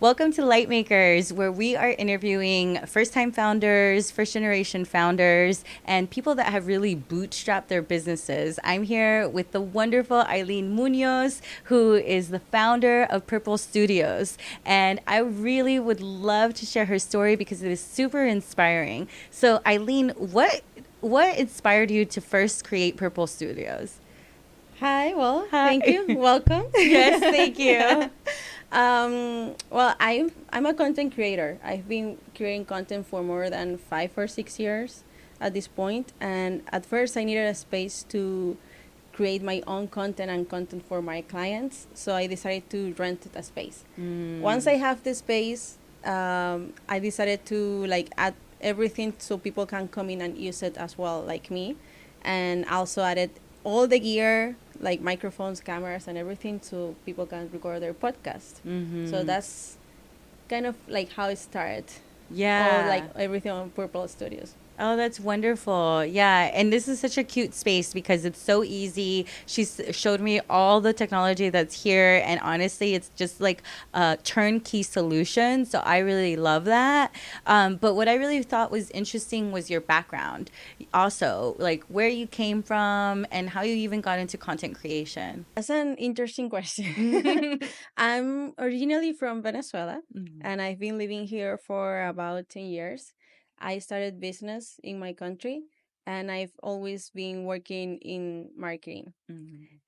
Welcome to Lightmakers, where we are interviewing first-time founders, first-generation founders, and people that have really bootstrapped their businesses. I'm here with the wonderful Eileen Muñoz, who is the founder of Purple Studios. And I really would love to share her story because it is super inspiring. So Eileen, what inspired you to first create Purple Studios? Hi, well, Hi. thank you. Welcome. Yes, thank you. I'm a content creator. I've been creating content for more than 5 or 6 years at this point, and at first I needed a space to create my own content and content for my clients. So I decided to rent a space. Once I have the space, I decided to like add everything so people can come in and use it as well, like me, and also added all the gear like microphones, cameras, and everything so people can record their podcast. So that's kind of like how it started. Yeah. All like everything on Purple Studios. Oh, that's wonderful. Yeah. And this is such a cute space because it's so easy. Showed me all the technology that's here. And honestly, it's just like a turnkey solution. So I really love that. But what I really thought was interesting was your background. Also, like where you came from and how you even got into content creation. That's an interesting question. I'm originally from Venezuela, and I've been living here for about 10 years. I started business in my country, and I've always been working in marketing.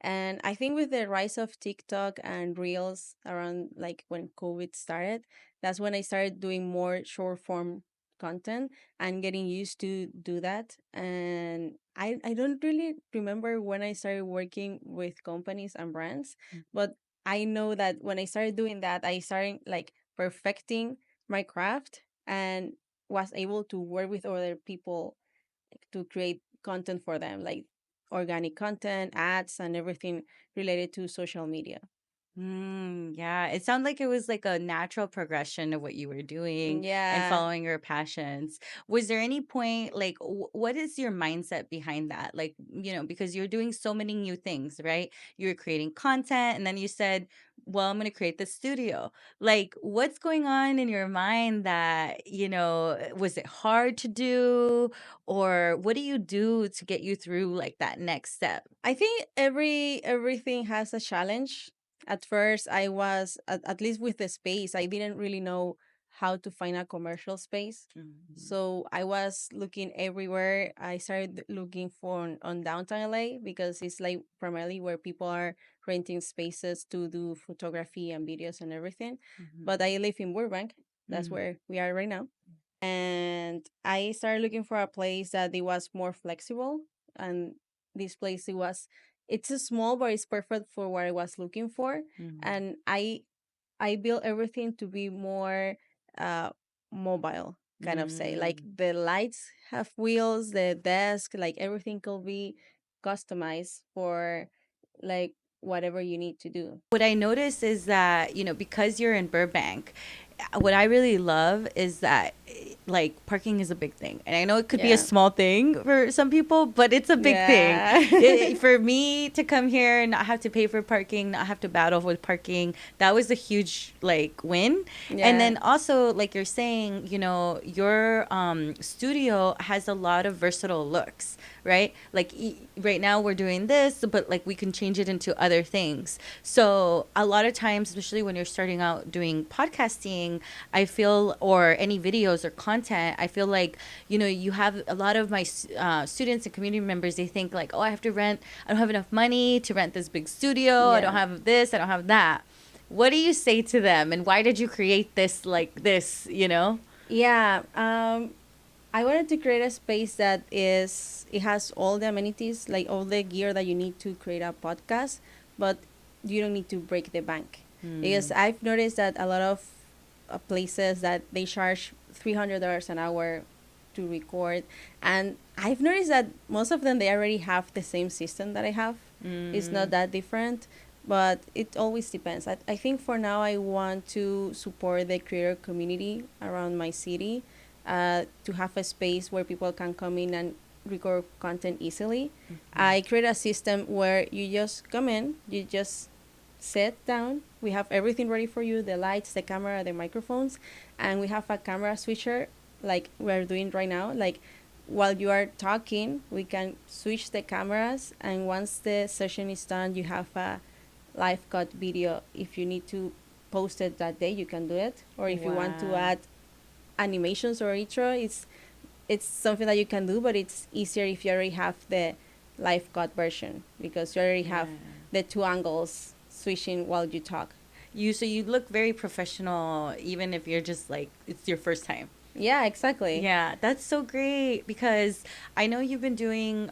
And I think with the rise of TikTok and Reels around like when COVID started, that's when I started doing more short form content and getting used to do that. And I don't really remember when I started working with companies and brands, but I know that when I started doing that, I started like perfecting my craft and was able to work with other people to create content for them, like organic content, ads, and everything related to social media. Yeah, it sounded like it was like a natural progression of what you were doing and Yeah. following your passions. Was there any point, like, what is your mindset behind that? Like, because you're doing so many new things, right? You were creating content and then you said, well, I'm going to create the studio. Like, what's going on in your mind that, was it hard to do? Or what do you do to get you through like that next step? I think everything has a challenge. At first, I was at least with the space, I didn't really know how to find a commercial space. So I was looking everywhere. I started looking for on downtown LA because it's like primarily where people are renting spaces to do photography and videos and everything. But I live in Burbank. That's where we are right now. And I started looking for a place that it was more flexible, and this place it's a small but it's perfect for what I was looking for. And I built everything to be more uh mobile, kind of say, like the lights have wheels, the desk, like everything could be customized for like whatever you need to do. What I notice is that, because you're in Burbank, what I really love is that like parking is a big thing. And I know it could be a Yeah. small thing for some people, but it's a big thing. Yeah. For me to come here and not have to pay for parking, not have to battle with parking, that was a huge like win. Yeah. And then also like you're saying, your studio has a lot of versatile looks, right? Like right now we're doing this, but like we can change it into other things. So a lot of times, especially when you're starting out doing podcasting, I feel, or any videos or content, I feel like, you have a lot of my students and community members, they think like, oh, I don't have enough money to rent this big studio. I don't Yeah. have this, I don't have that. What do you say to them? And why did you create this like this? Yeah, I wanted to create a space that it has all the amenities, like all the gear that you need to create a podcast, but you don't need to break the bank. Because I've noticed that a lot of places that they charge $300 an hour to record, and I've noticed that most of them they already have the same system that I have. It's not that different, but it always depends. I think for now I want to support the creator community around my city, to have a space where people can come in and record content easily. I create a system where you just come in, you just set down. We have everything ready for you, the lights, the camera, the microphones, and we have a camera switcher like we're doing right now. Like while you are talking, we can switch the cameras, and once the session is done, you have a live cut video. If you need to post it that day, you can do it. Or if you want to Wow. add animations or intro, it's something that you can do, but it's easier if you already have the live cut version because you already have Yeah. the two angles switching while you talk. So you look very professional, even if you're just like it's your first time. Yeah, exactly. Yeah, that's so great because I know you've been doing,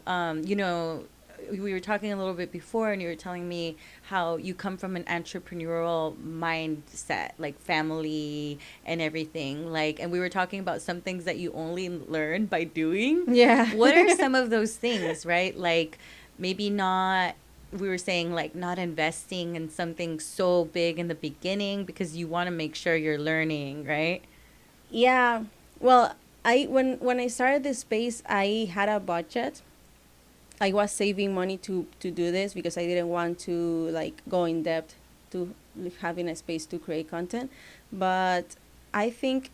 we were talking a little bit before and you were telling me how you come from an entrepreneurial mindset, like family and everything. Like, and we were talking about some things that you only learn by doing. Yeah. What are some of those things, right? Like, maybe not, we were saying like not investing in something so big in the beginning because you want to make sure you're learning, right? Yeah. Well, I when I started this space, I had a budget. I was saving money to do this because I didn't want to like go in depth to having a space to create content. But I think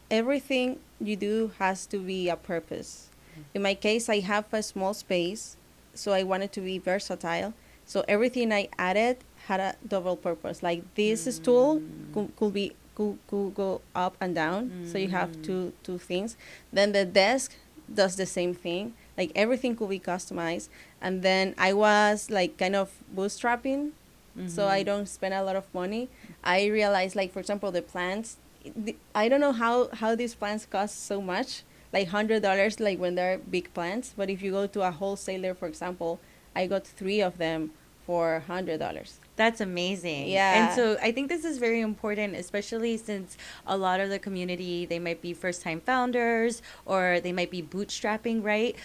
everything you do has to be a purpose. In my case, I have a small space, so I wanted to be versatile. So everything I added had a double purpose. Like this stool could go up and down, so you have two things. Then the desk does the same thing. Like everything could be customized. And then I was like kind of bootstrapping, so I don't spend a lot of money. I realized, like for example, the plants. I don't know how these plants cost so much, like $100, like when they're big plants. But if you go to a wholesaler, for example, I got 3 of them for $100. That's amazing. And Yeah. so I think this is very important, especially since a lot of the community, they might be first time founders or they might be bootstrapping, right?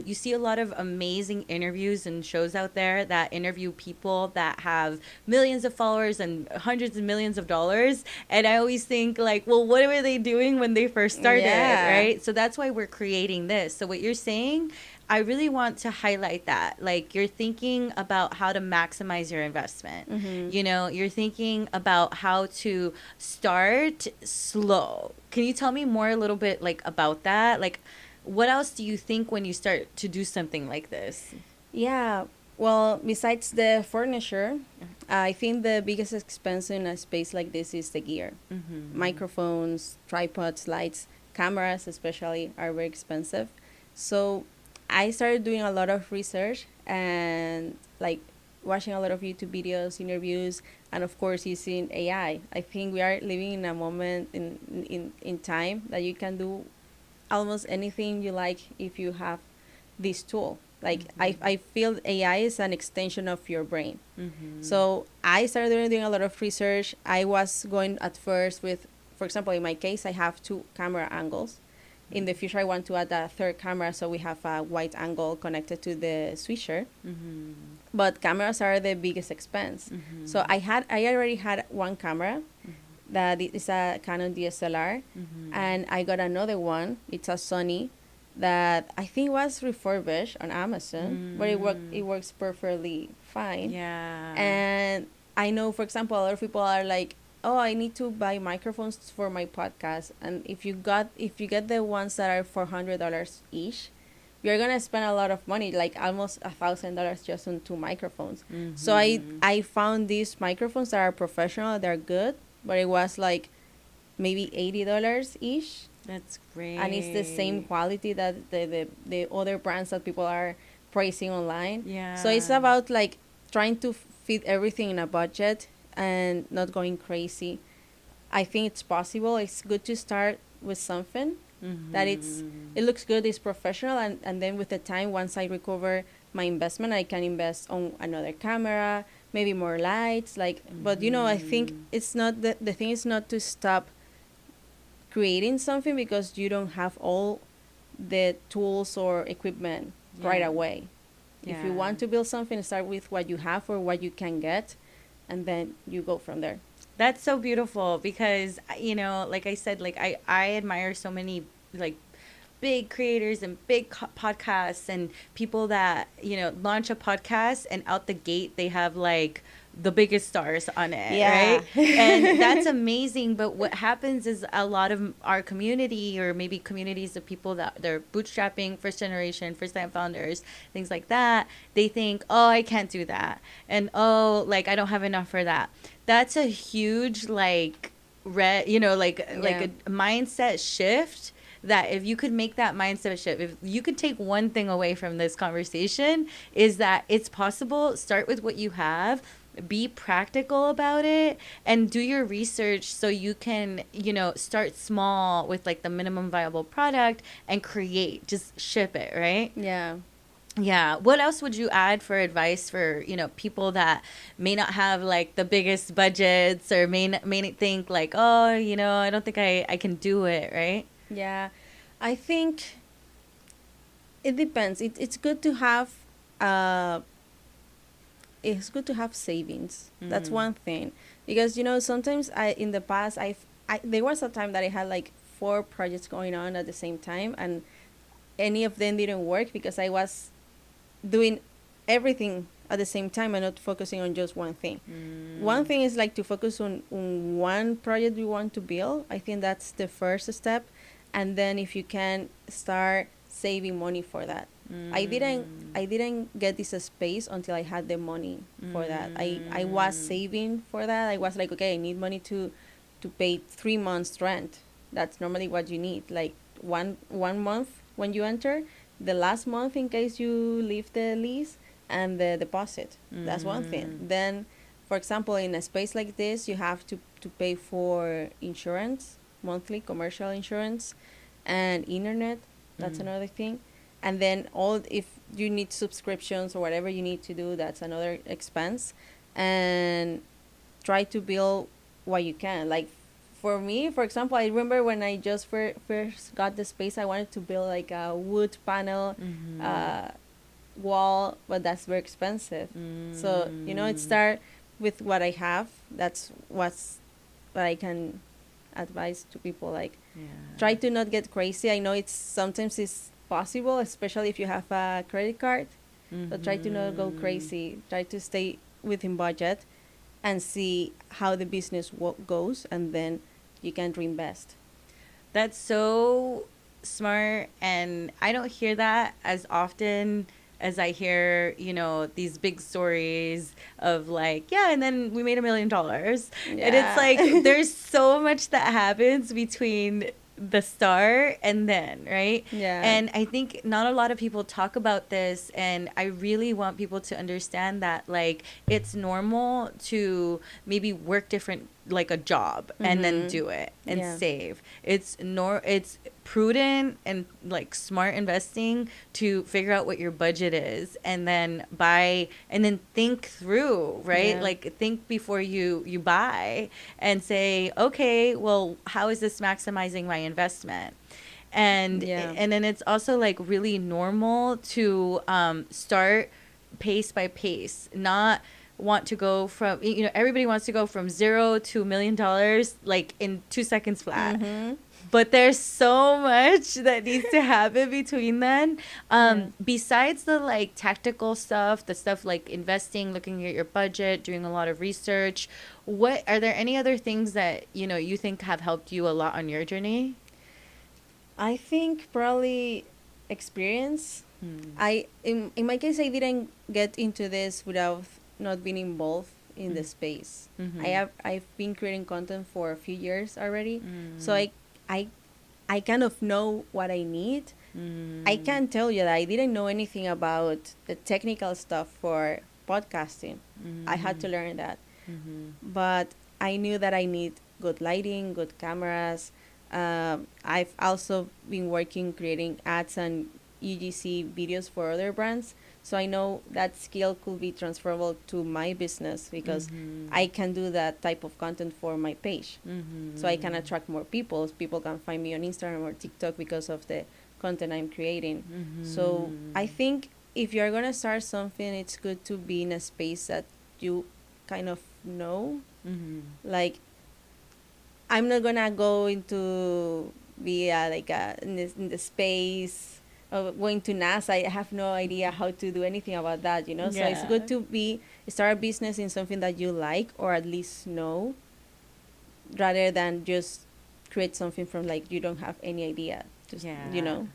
You see a lot of amazing interviews and shows out there that interview people that have millions of followers and hundreds of millions of dollars. And I always think, like, well, what were they doing when they first started, Yeah. right? So that's why we're creating this. So what you're saying, I really want to highlight that. Like, you're thinking about how to maximize your investment. You know, you're thinking about how to start slow. Can you tell me more a little bit, like, about that? Like, what else do you think when you start to do something like this? Yeah. Well, besides the furniture, I think the biggest expense in a space like this is the gear. Microphones, tripods, lights, cameras especially are very expensive. So I started doing a lot of research and like watching a lot of YouTube videos, interviews, and of course using AI. I think we are living in a moment in time that you can do almost anything you like if you have this tool. Like I feel AI is an extension of your brain. So I started doing a lot of research. I was going at first with, for example, in my case, I have 2 camera angles. In the future, I want to add a third camera, so we have a wide angle connected to the switcher. But cameras are the biggest expense. So I already had one camera that is a Canon DSLR, and I got another one. It's a Sony that I think was refurbished on Amazon, but it works perfectly fine. Yeah. And I know, for example, a lot of people are like, "Oh, I need to buy microphones for my podcast." And if you get the ones that are $400 each, you're gonna spend a lot of money, like almost $1,000 just on 2 microphones. So I found these microphones that are professional, they're good, but it was like maybe $80 each. That's great. And it's the same quality that the other brands that people are pricing online. Yeah. So it's about like trying to fit everything in a budget and not going crazy. I think it's possible. It's good to start with something that it looks good, it's professional, and then with the time, once I recover my investment, I can invest on another camera, maybe more lights, like but I think it's not the thing is not to stop creating something because you don't have all the tools or equipment right away. If you want to build something, start with what you have or what you can get, and then you go from there. That's so beautiful because, like I said, like I admire so many like big creators and big podcasts and people that, launch a podcast and out the gate they have like the biggest stars on it, Yeah. right? And that's amazing. But what happens is a lot of our community, or maybe communities of people that they're bootstrapping, first generation, first time founders, things like that, they think, oh, I can't do that. And oh, like I don't have enough for that. That's a huge like like Yeah. a mindset shift, that if you could make that mindset shift, if you could take one thing away from this conversation, is that it's possible. Start with what you have, be practical about it, and do your research so you can, start small with like the minimum viable product and create, just ship it, right? Yeah. Yeah. What else would you add for advice for, people that may not have like the biggest budgets, or may think like, oh, I don't think I can do it, right? Yeah. I think it depends. It's good to have uh it's good to have savings. That's one thing. Because sometimes I in the past I there was a time that I had like 4 projects going on at the same time, and any of them didn't work because I was doing everything at the same time and not focusing on just one thing. One thing is like to focus on one project you want to build. I think that's the first step. And then if you can start saving money for that. I didn't get this space until I had the money for that. I was saving for that. I was like, okay, I need money to pay 3 months rent. That's normally what you need. Like one month when you enter, the last month in case you leave the lease, and the deposit. That's one thing. Then, for example, in a space like this, you have to pay for insurance, monthly commercial insurance, and internet. That's another thing. And then if you need subscriptions or whatever you need to do, that's another expense. And try to build what you can. Like for me, for example, I remember when I just first got the space, I wanted to build like a wood panel wall, but that's very expensive. So it start with what I have. That's what I can advise to people. Like try to not get crazy. I know sometimes it's possible, especially if you have a credit card, but try to not go crazy. Try to stay within budget and see how the business goes, and then you can reinvest. That's so smart, and I don't hear that as often as I hear, these big stories of like, yeah, and then we made $1 million. Yeah. And it's like there's so much that happens between the start and then, right? Yeah. And I think not a lot of people talk about this, and I really want people to understand that like it's normal to maybe work different, like a job, and then do it and save. It's prudent and like smart investing to figure out what your budget is, and then think through, right? Like think before you buy, and say, okay, well, how is this maximizing my investment? And then it's also like really normal to start pace by pace, not want to go from, everybody wants to go from 0 to $1 million like in 2 seconds flat. But there's so much that needs to happen between then. Besides the like tactical stuff, the stuff like investing, looking at your budget, doing a lot of research, what are there any other things that you think have helped you a lot on your journey? I think probably experience. In my case, I didn't get into this without not being involved in the space. I've been creating content for a few years already, so I kind of know what I need. I can tell you that I didn't know anything about the technical stuff for podcasting. I had to learn that, but I knew that I need good lighting, good cameras. I've also been working creating ads and UGC videos for other brands. So I know that skill could be transferable to my business, because I can do that type of content for my page. So I can attract more people. People can find me on Instagram or TikTok because of the content I'm creating. So I think if you're going to start something, it's good to be in a space that you kind of know. Like, I'm not going to go into be in the space going to NASA. I have no idea how to do anything about that, you know. So it's Yeah. good to be start a business in something that you like or at least know, rather than just create something from like you don't have any idea. Just you Yeah. know.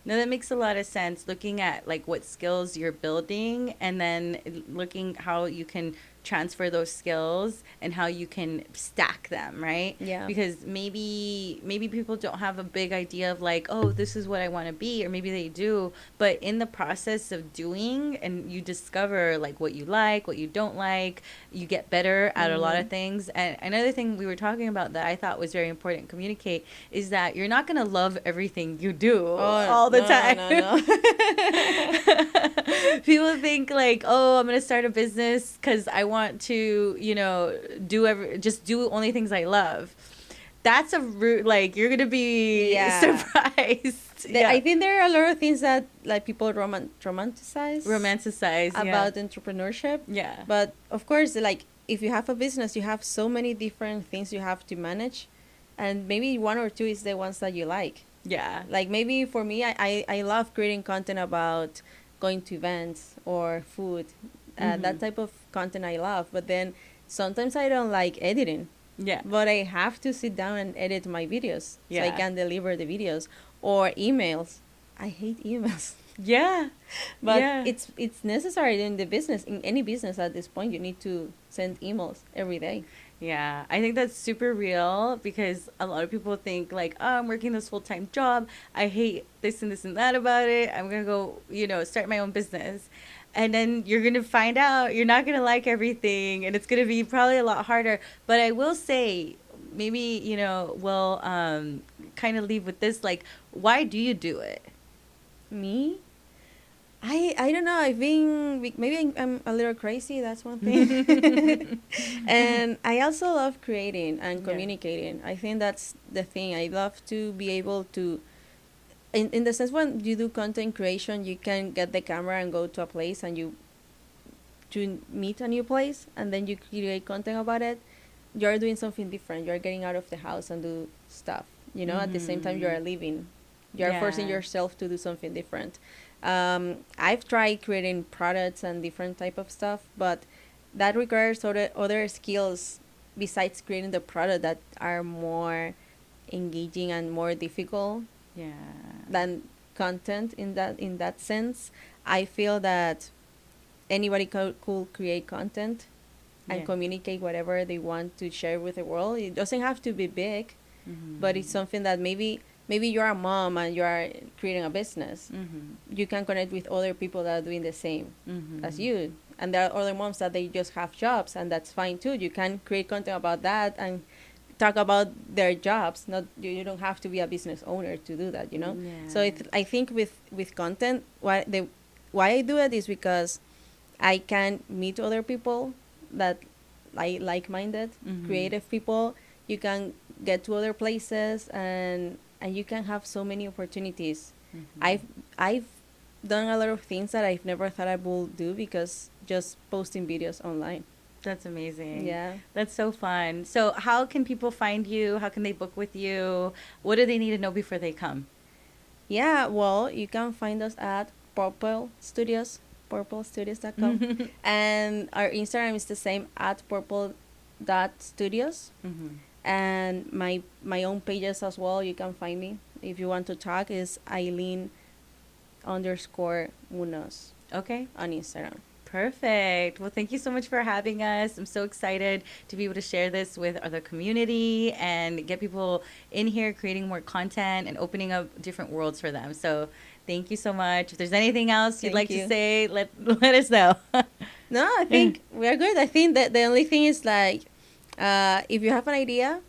No, that makes a lot of sense. Looking at like what skills you're building and then looking how you can transfer those skills and how you can stack them, right? Yeah. Because maybe people don't have a big idea of like, oh, this is what I want to be, or maybe they do, but in the process of doing and you discover like what you like, what you don't like, you get better at a lot Mm-hmm. of things. And another thing we were talking about that I thought was very important to communicate is that you're not going to love everything you do Oh all the no time. no no. People think like, oh, I'm going to start a business because I want to, just do only things I love. That's a root, like, you're going to be Yeah. surprised. I think there are a lot of things that like people romanticize Romanticize, yeah. about entrepreneurship. Yeah. But of course, like if you have a business, you have so many different things you have to manage, and maybe one or two is the ones that you like. Yeah. Like maybe for me, I love creating content about going to events or food. That type of content I love. But then sometimes I don't like editing. Yeah. But I have to sit down and edit my videos so I Yeah. can deliver the videos. Or emails. I hate emails. Yeah. But Yeah. it's necessary in the business. In any business at this point, you need to send emails every day. Yeah, I think that's super real because a lot of people think like, oh, I'm working this full-time job. I hate this and that about it. I'm going to go, start my own business. And then you're going to find out you're not going to like everything and it's going to be probably a lot harder. But I will say, maybe, we'll kind of leave with this, like, why do you do it? Me? I don't know. I think maybe I'm a little crazy. That's one thing. And I also love creating and Yeah. communicating. I think that's the thing. I love to be able to, in the sense when you do content creation, you can get the camera and go to a place and you to meet a new place and then you create content about it. You're doing something different. You're getting out of the house and do stuff. You know, at the same time you're leaving. You're forcing Yeah. yourself to do something different. I've tried creating products and different type of stuff, but that requires other skills besides creating the product that are more engaging and more difficult Yeah. than content in that sense. I feel that anybody could create content and Yeah. communicate whatever they want to share with the world. It doesn't have to be big, but it's something that maybe you're a mom and you are creating a business. You can connect with other people that are doing the same as you. And there are other moms that they just have jobs, and that's fine too. You can create content about that and talk about their jobs. Not you don't have to be a business owner to do that, you know. Yeah. So I think with content, why I do it is because I can meet other people that like-minded, creative people. You can get to other places and you can have so many opportunities. I've done a lot of things that I've never thought I would do because just posting videos online. That's amazing. Yeah. That's so fun. So how can people find you? How can they book with you? What do they need to know before they come? Yeah, well, you can find us at Purple Studios, purplestudios.com. And our Instagram is the same at purple.studios. And my own pages as well, you can find me. If you want to talk, is Eileen_Muñoz Okay. on Instagram. Perfect. Well, thank you so much for having us. I'm so excited to be able to share this with other community and get people in here creating more content and opening up different worlds for them. So thank you so much. If there's anything else you'd Thank like to you. say, let us know. No, I think we're good. I think that the only thing is like, if you have an idea,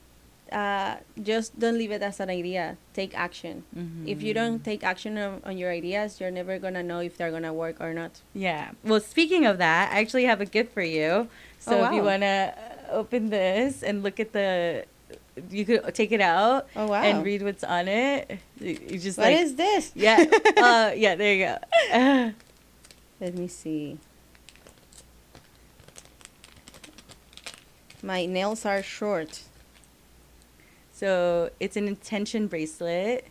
just don't leave it as an idea. Take action. If you don't take action on your ideas, you're never going to know if they're going to work or not. Yeah. Well, speaking of that, I actually have a gift for you. So Oh, if you wow. want to open this and look at you could take it out Oh, wow. and read what's on it. You just What is this? Yeah. Yeah, there you go. Let me see. My nails are short. So it's an intention bracelet.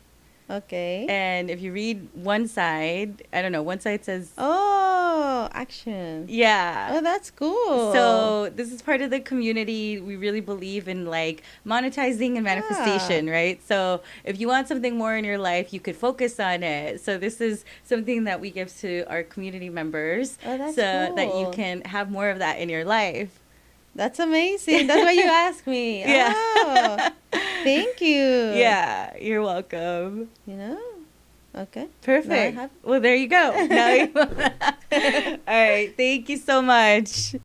Okay. And if you read one side, I don't know, one side says, Oh, action. yeah. Oh, that's cool. So this is part of the community. We really believe in like monetizing and manifestation, right? So if you want something more in your life, you could focus on it. So this is something that we give to our community members, Oh, that's so cool. that you can have more of that in your life. That's amazing. That's why you asked me. Yeah. Oh, thank you. Yeah, you're welcome. You know? Okay. Perfect. Well, there you go. Now you All right. Thank you so much.